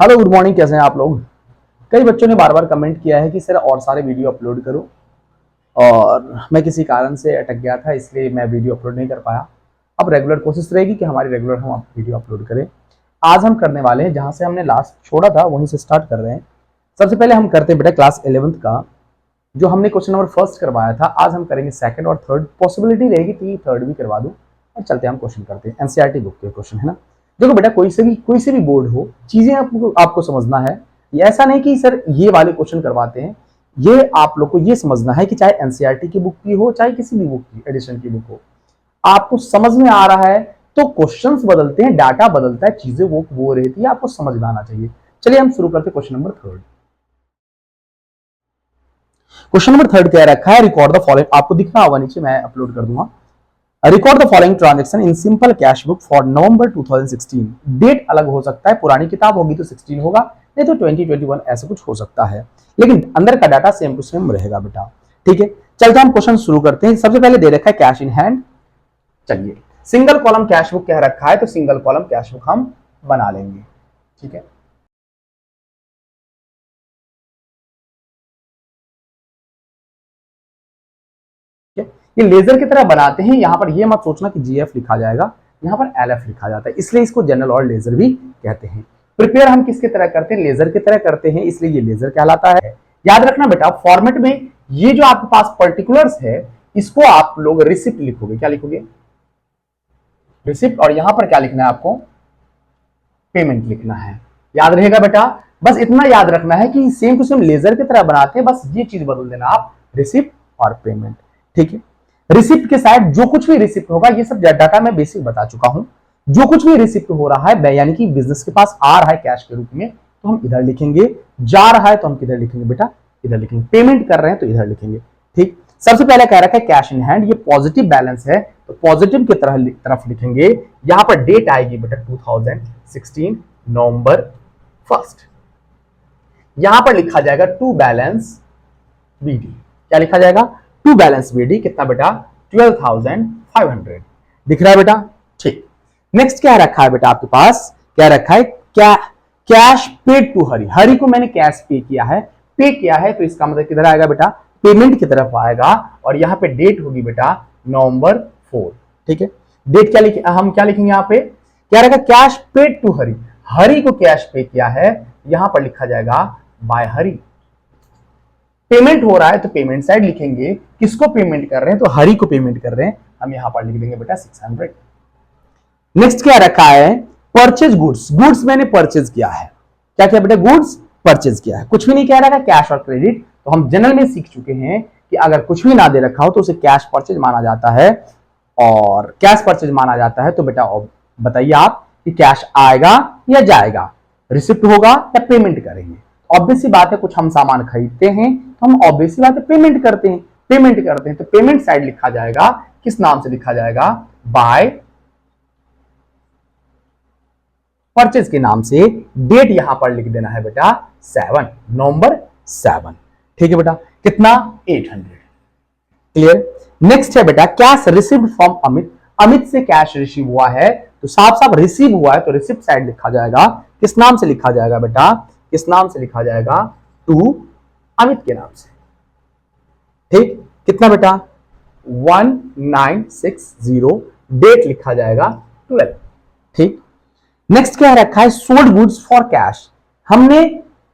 Hello good morning, कैसे हैं आप लोग। कई बच्चों ने बार बार कमेंट किया है कि सर और सारे वीडियो अपलोड करो, और मैं किसी कारण से अटक गया था, इसलिए मैं वीडियो अपलोड नहीं कर पाया। अब रेगुलर कोशिश रहेगी कि हमारी रेगुलर हम वीडियो अपलोड करें। आज हम करने वाले हैं जहां से हमने लास्ट छोड़ा था वहीं से स्टार्ट कर रहे हैं। सबसे पहले हम करते हैं बेटा क्लास 11th का, जो हमने क्वेश्चन नंबर फर्स्ट करवाया था। आज हम करेंगे सेकंड और थर्ड, पॉसिबिलिटी रहेगी कि थर्ड भी करवा दूं। और चलते हैं हम क्वेश्चन करते हैं। एनसीईआरटी बुक के क्वेश्चन है ना। देखो बेटा, कोई से भी बोर्ड हो, चीजें आपको समझना है। ये ऐसा नहीं कि सर ये वाले क्वेश्चन करवाते हैं। ये आप लोग को ये समझना है कि चाहे एनसीईआरटी की बुक की हो, चाहे किसी भी बुक की एडिशन की बुक हो, आपको समझ में आ रहा है तो क्वेश्चंस बदलते हैं, डाटा बदलता है, चीजें वो रहती है, आपको समझ में आना चाहिए। चलिए हम शुरू करते हैं question number third. Question number third क्या रखा है, रिकॉर्ड द फॉलोइंग। आपको दिख रहा होगा नीचे, मैं अपलोड कर दूंगा। Record the following transaction in simple cash book for November 2016। Date अलग हो सकता है, पुरानी किताब होगी तो 16 होगा, नहीं तो 2021 ऐसा कुछ हो सकता है, लेकिन अंदर का डाटा सेम टू सेम रहेगा बेटा। ठीक है, चलते हम क्वेश्चन शुरू करते हैं। सबसे पहले दे रखा है कैश इन हैंड। चलिए, सिंगल कॉलम कैश बुक कह रखा है तो सिंगल कॉलम कैश बुक हम बना लेंगे। ठीक है, ये लेजर की तरह बनाते हैं। यहां पर ये मत सोचना कि जीएफ लिखा जाएगा, यहां पर एलएफ लिखा जाता है, इसलिए इसको जनरल और लेजर भी कहते हैं। प्रिपेयर हम किसकी तरह करते हैं, लेजर की तरह करते हैं, इसलिए ये लेजर कहलाता है। याद रखना बेटा, फॉर्मेट में ये जो आपके पास पर्टिकुलर्स है, इसको आप लोग रिसिप्ट लिखोगे। क्या लिखोगे, रिसिप्ट। और यहां पर क्या लिखना है आपको, पेमेंट लिखना है। याद रहेगा बेटा, बस इतना याद रखना है कि सेम टू सेम लेजर की तरह बनाते हैं, बस ये चीज बदल देना आप, रिसिप्ट और पेमेंट। ठीक है, रिसिप्ट के साथ जो कुछ भी रिसिप्ट होगा, ये सब डाटा मैं बेसिक बता चुका हूं। जो कुछ भी रिसिप्ट हो रहा है, यानी कि बिजनेस के पास आ रहा है कैश के रूप में, तो हम इधर लिखेंगे। जा रहा है तो हम किधर लिखेंगे बेटा, इधर लिखेंगे। पेमेंट कर रहे हैं तो इधर लिखेंगे। ठीक, सबसे पहले कह रखा है कैश इन हैंड, ये पॉजिटिव बैलेंस है तो पॉजिटिव की तरफ लिखेंगे। यहां पर डेट आएगी बेटा 2016 नवंबर 1। यहां पर लिखा जाएगा टू बैलेंस बीडी। क्या लिखा जाएगा, टू बैलेंस बीडी कितना बेटा, 12,500 दिख रहा है बेटा। ठीक, नेक्स्ट क्या रखा है बेटा आपके पास, क्या रखा है, क्या कैश पेड टू हरी। हरी को मैंने कैश पे किया है तो इसका मतलब किधर आएगा बेटा, पेमेंट की तरफ आएगा। और यहां पे डेट होगी बेटा नवंबर 4। ठीक है, डेट क्या लिखे, हम क्या लिखेंगे यहां पे, क्या रहेगा, कैश पेड टू हरी। हरी को कैश पे किया है, यहां पर लिखा जाएगा बाय हरी। पेमेंट हो रहा है तो पेमेंट साइड लिखेंगे, किसको पेमेंट कर रहे हैं तो हरी को पेमेंट कर रहे हैं, हम यहां पर लिख देंगे बेटा 600। नेक्स्ट क्या रखा है, परचेज गुड्स। गुड्स मैंने परचेज किया है, क्या किया बेटा, गुड्स परचेज किया है। कुछ भी नहीं कह रहा है कैश और क्रेडिट, तो हम जनरल में सीख चुके हैं कि अगर कुछ भी ना दे रखा हो तो उसे कैश परचेज माना जाता है। और कैश परचेज माना जाता है तो बेटा बताइए आप कि कैश आएगा या जाएगा, रिसिप्ट होगा या पेमेंट करेंगे। ऑब्वियस सी बात है, कुछ हम सामान खरीदते हैं तो हम ऑब्वियस सी बात है पेमेंट करते हैं। पेमेंट करते हैं तो पेमेंट साइड लिखा जाएगा, किस नाम से लिखा जाएगा, बाय परचेज के नाम से। डेट यहां पर लिख देना है बेटा 7 नवंबर 7। ठीक है बेटा, कितना, 800। क्लियर। नेक्स्ट है बेटा cash received from Amit. Amit से कैश रिसीव हुआ है तो साफ साफ रिसीव हुआ है तो रिसिप्ट साइड लिखा जाएगा, किस नाम से लिखा जाएगा बेटा, किस नाम से लिखा जाएगा, टू अमित के नाम से। ठीक, कितना बेटा 1960, डेट लिखा जाएगा 12। ठीक, नेक्स्ट क्या रखा है, सोल्ड गुड्स फॉर कैश। हमने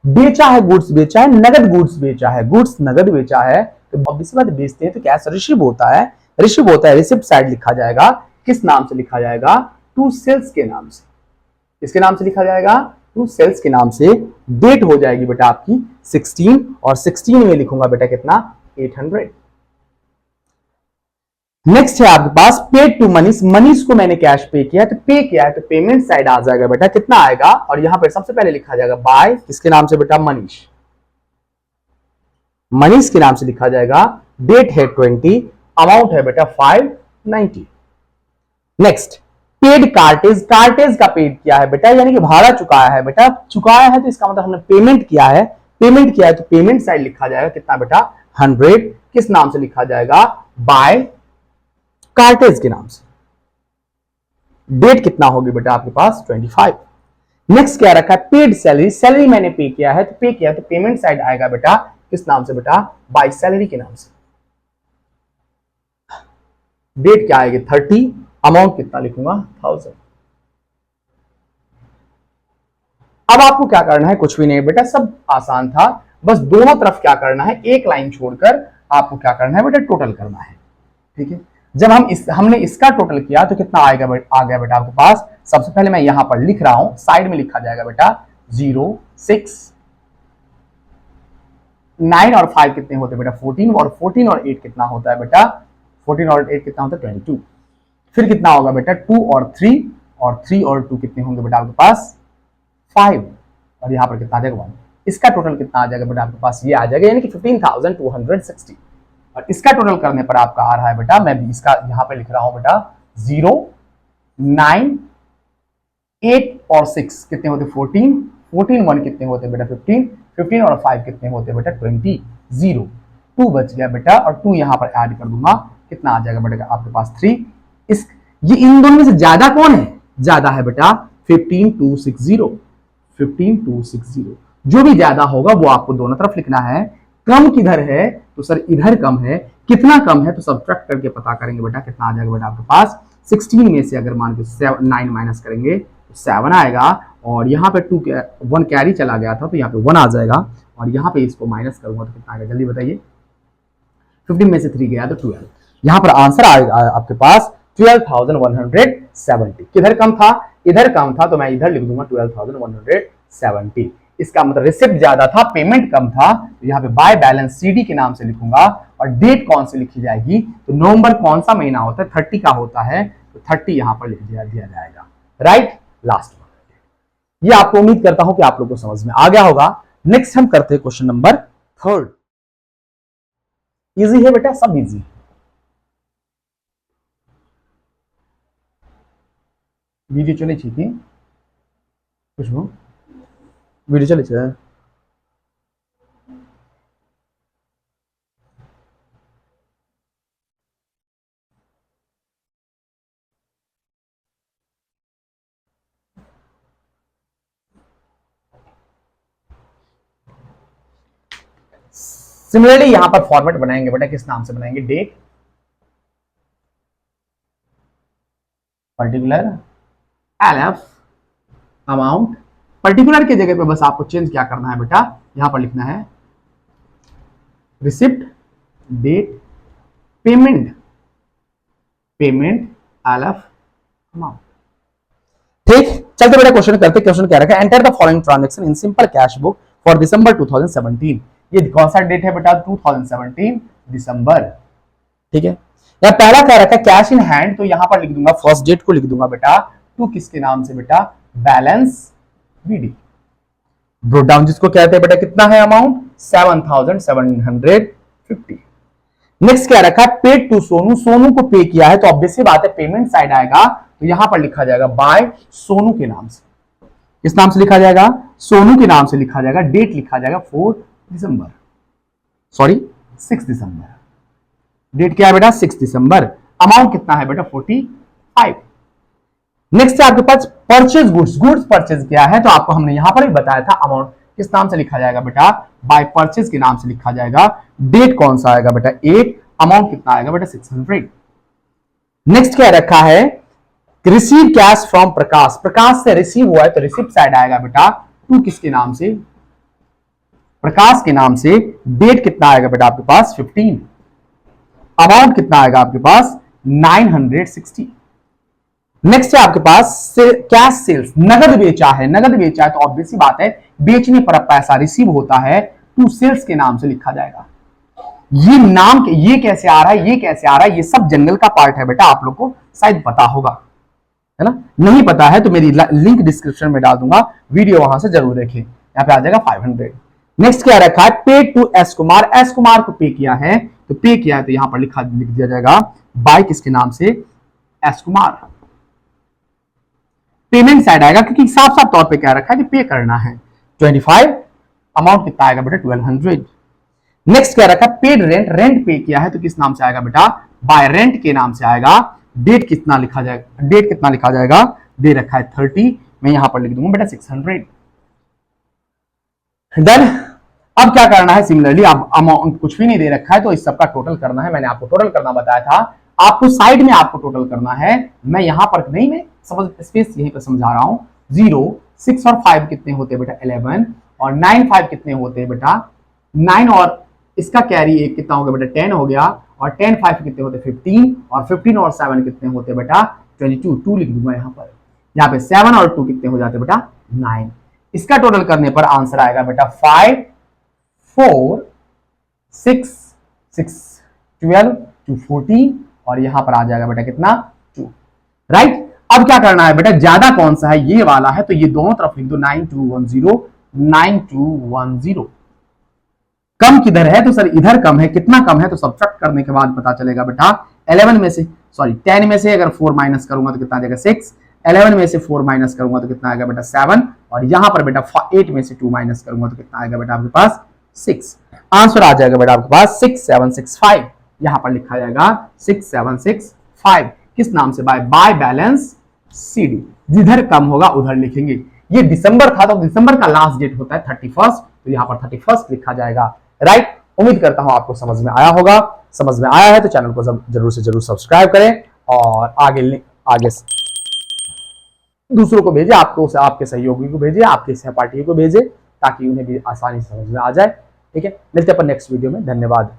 बेचा है, गुड्स बेचा है, नगद गुड्स बेचा है, गुड्स नगद बेचा है तो ऑब्वियसली बात बेचते हैं तो कैश रिसीव होता है, रिसीव होता है, रिसिप्ट साइड लिखा जाएगा, किस नाम से लिखा जाएगा, टू सेल्स के नाम से। किसके नाम से लिखा जाएगा, टू सेल्स के नाम से। डेट हो जाएगी बेटा आपकी 16 और 16 में लिखूंगा बेटा कितना, 800। नेक्स्ट है आपके पास पेड टू मनीष। मनीष को मैंने कैश पे किया तो पे किया है तो पेमेंट साइड आ जाएगा बेटा, कितना आएगा, और यहां पर सबसे पहले लिखा जाएगा बाय किसके नाम से बेटा, मनीष। मनीष के नाम से लिखा जाएगा, डेट है 20, अमाउंट है बेटा 590। Next paid cartage. कार्टेज का पेड किया है बेटा, यानी कि भाड़ा चुकाया है बेटा, चुकाया है तो इसका मतलब हमने पेमेंट किया है। पेमेंट किया है तो पेमेंट साइड लिखा जाएगा कितना बेटा, 100। किस नाम से लिखा जाएगा, बाय कार्टेज के नाम से। डेट कितना होगी बेटा आपके पास, 25। नेक्स्ट क्या रखा है, पेड सैलरी, सैलरी मैंने पे किया है, तो पे किया तो पेमेंट साइड आएगा बेटा किस नाम से बेटा, बाय सैलरी के नाम से। डेट क्या आएगी 30, अमाउंट कितना लिखूंगा 1000। अब आपको क्या करना है, कुछ भी नहीं बेटा, सब आसान था, बस दोनों तरफ क्या करना है, एक लाइन छोड़कर आपको क्या करना है बेटा, टोटल करना है। ठीक है, जब हमने इसका टोटल किया तो कितना आएगा आ गया बेटा आपके पास। सबसे पहले मैं यहां पर लिख रहा हूं, साइड में लिखा जाएगा बेटा 0 6 9 और 5 कितने होते हैं बेटा 14, और 14 और 8 कितना होता है बेटा, 14 और 8 कितना होता है 22। फिर कितना होगा बेटा 2 और 3, और 3 और 2 कितने होंगे बेटा आपके पास 5, और यहां पर कितना आ जाएगा 1। इसका टोटल कितना आ जाएगा बेटा आपके पास, ये आ जाएगा यानी कि 15,260। और इसका टोटल करने पर आपका आ रहा है बेटा, मैं भी इसका यहां पर लिख रहा हूं बेटा 0 9 8 और 6 कितने होते 14, 14 1 कितने होते बेटा 15, 15 और 5 कितने होते बेटा 20, 0 2 बच गया बेटा, और 2 यहां पर ऐड कर दूंगा, कितना आ जाएगा बेटा आपके पास 3। इस ये इन दोनों में से ज्यादा कौन है, ज्यादा है बेटा 15260, 15260, जो भी ज्यादा होगा वो आपको दोनों तरफ लिखना है। कम किधर है, तो सर इधर कम है, कितना कम है तो सब्ट्रैक्ट करके पता करेंगे बेटा कितना आ जाएगा बेटा आपके पास। 16 में से अगर मान के 9 माइनस करेंगे तो 7 आएगा, और यहाँ पे 1 कैरी चला गया था तो यहाँ पे 1 आ जाएगा, और यहाँ पे इसको माइनस करूंगा तो कितना आएगा जल्दी बताइए, 15 में से 3 गया तो 12। यहाँ पर आंसर आएगा आपके पास 12,170। किधर कम था, इधर कम था, तो मैं इधर लिख दूंगा 12,170। इसका मतलब रिसिप्ट ज्यादा था, पेमेंट कम था, तो यहाँ पे बाय बैलेंस सीडी के नाम से लिखूंगा। और डेट कौन सी लिखी जाएगी, तो नवंबर कौन सा महीना होता है 30 का होता है, तो 30 यहां पर लिख दिया जाएगा। Right, last one. ये आपको उम्मीद करता हूं कि आप लोगों को समझ में आ गया होगा। नेक्स्ट हम करते हैं क्वेश्चन नंबर 3। इजी है बेटा, सब इजी है। वीडियो चले थी कुछ हो, वीडियो चले छे सिमिलरली यहां पर फॉर्मेट बनाएंगे बेटा, किस नाम से बनाएंगे, date particular LF amount. Particular की जगह पे बस आपको चेंज क्या करना है बेटा, यहां पर लिखना है receipt date payment, payment LF amount. ठीक, चलते बेटा क्वेश्चन करते। क्वेश्चन क्या रखा है, enter the following transaction in simple cash book for December 2017। ये कौन सा डेट है बेटा 2017 दिसंबर। ठीक है, या पहला क्या रखा है कैश इन हैंड, तो यहां पर लिख दूंगा फर्स्ट डेट को लिख दूंगा बेटा टू किसके नाम से बेटा, बैलेंस बीडी। ब्रोट डाउन जिसको कहते हैं बेटा कितना है अमाउंट 7,750। नेक्स्ट क्या रखा है पेड टू सोनू, सोनू को पे किया है, तो ऑब्वियसली बात है पेमेंट साइड आएगा, तो यहां पर लिखा जाएगा बाय सोनू के नाम से। किस नाम से लिखा जाएगा, सोनू के नाम से लिखा जाएगा। डेट लिखा जाएगा 4 दिसंबर, सॉरी 6 दिसंबर। डेट क्या है बेटा 6 दिसंबर। अमाउंट कितना है बेटा 45। नेक्स्ट है आपके पास परचेज गुड्स, गुड्स परचेज किया है, तो आपको हमने यहां पर भी बताया था अमाउंट किस नाम से लिखा जाएगा बेटा, बाय परचेज के नाम से लिखा जाएगा। डेट कौन सा आएगा बेटा 8, अमाउंट कितना आएगा बेटा 600। नेक्स्ट क्या रखा है रिसीव कैश फ्रॉम प्रकाश, प्रकाश से रिसीव हुआ है, तो रिसिप्ट साइड आएगा बेटा टू किसके नाम से, प्रकाश के नाम से। डेट कितना आएगा बेटा आपके पास 15, अमाउंट कितना आएगा आपके पास 960। नेक्स्ट है आपके पास कैश सेल्स, नगद बेचा है, नगद बेचा है, तो ऑब्वियसली बात है बेचने पर पैसा रिसीव होता है, टू सेल्स के नाम से लिखा जाएगा। ये नाम ये कैसे आ रहा है, ये कैसे आ रहा है, ये सब जनरल का पार्ट है बेटा, आप लोग को शायद पता होगा, है ना। नहीं पता है तो मेरी लिंक डिस्क्रिप्शन में डाल दूंगा, वीडियो वहां से जरूर देखें। यहाँ पे आ जाएगा 500। नेक्स्ट क्या रखा है paid to S Kumar, S Kumar को पे किया है, तो पे किया है तो यहां पर लिख दिया जाएगा बाय किसके नाम से, एस कुमार। पेमेंट साइड आएगा क्योंकि साफ साफ तौर पे क्या रखा है कि पे करना है 25, अमाउंट कितना आएगा बेटा 1200। नेक्स्ट क्या रखा पेड रेंट, रेंट पे किया है तो किस नाम से आएगा बेटा, बाय रेंट के नाम से आएगा। डेट कितना लिखा जाएगा, डेट कितना लिखा जाएगा, दे रखा है 30, मैं यहां पर लिख दूंगा बेटा 600। देन अब क्या करना है, सिमिलरली अब अमाउंट कुछ भी नहीं दे रखा है तो इस सबका टोटल करना है। मैंने आपको टोटल करना बताया था, आपको साइड में आपको टोटल करना है। मैं यहां पर नहीं, मैं समझ स्पेस यहीं पर समझा रहा हूं। 0 6 और 5 कितने होते हैं बेटा 11, और 9 5 कितने होते हैं बेटा 9, और इसका कैरी एक कितना हो गया बेटा 10 हो गया, और 10 5 कितने होते हैं 15, और 15 और 7 कितने होते हैं बेटा 22। 2 लिख दूंगा यहाँ पर। यहाँ पे 7 और 2 कितने हो जाते हैं बेटा 9। इसका टोटल करने पर आंसर आएगा बेटा 5 4 6 6 12 2 14, और यहां पर आ जाएगा बेटा कितना 2। राइट। अब क्या करना है बेटा, ज्यादा कौन सा है, ये वाला है, तो ये दोनों तरफ लिख दो 9210 9210। कम किधर है, तो सर इधर कम है। कितना कम है, तो सब्ट्रैक्ट करने के बाद पता चलेगा बेटा 11 में से, सॉरी 10 में से अगर 4 माइनस करूंगा तो कितना आ जाएगा 6, 11 में से 4 माइनस करूंगा तो कितना आएगा बेटा 7, और यहां पर बेटा 8 में से 2 माइनस करूंगा तो कितना आएगा बेटा आपके पास 6। आंसर आ जाएगा बेटा आपके पास 6765। यहां पर लिखा जाएगा 6765। किस नाम से, बाय बैलेंस सीडी। जिधर कम होगा उधर लिखेंगे। ये दिसंबर था तो दिसंबर का लास्ट डेट होता है 31st, तो यहां पर 31st लिखा जाएगा। राइट। उम्मीद करता हूं आपको समझ में आया होगा। समझ में आया है तो चैनल को जरूर से जरूर सब्सक्राइब करें, और आगे दूसरों को भेजें, आपको आपके सहयोगी को भेजें, आपके सहपाठियों को भेजें, ताकि उन्हें भी आसानी से समझ में आ जाए। ठीक है, मिलते हैं अपन नेक्स्ट वीडियो में। धन्यवाद।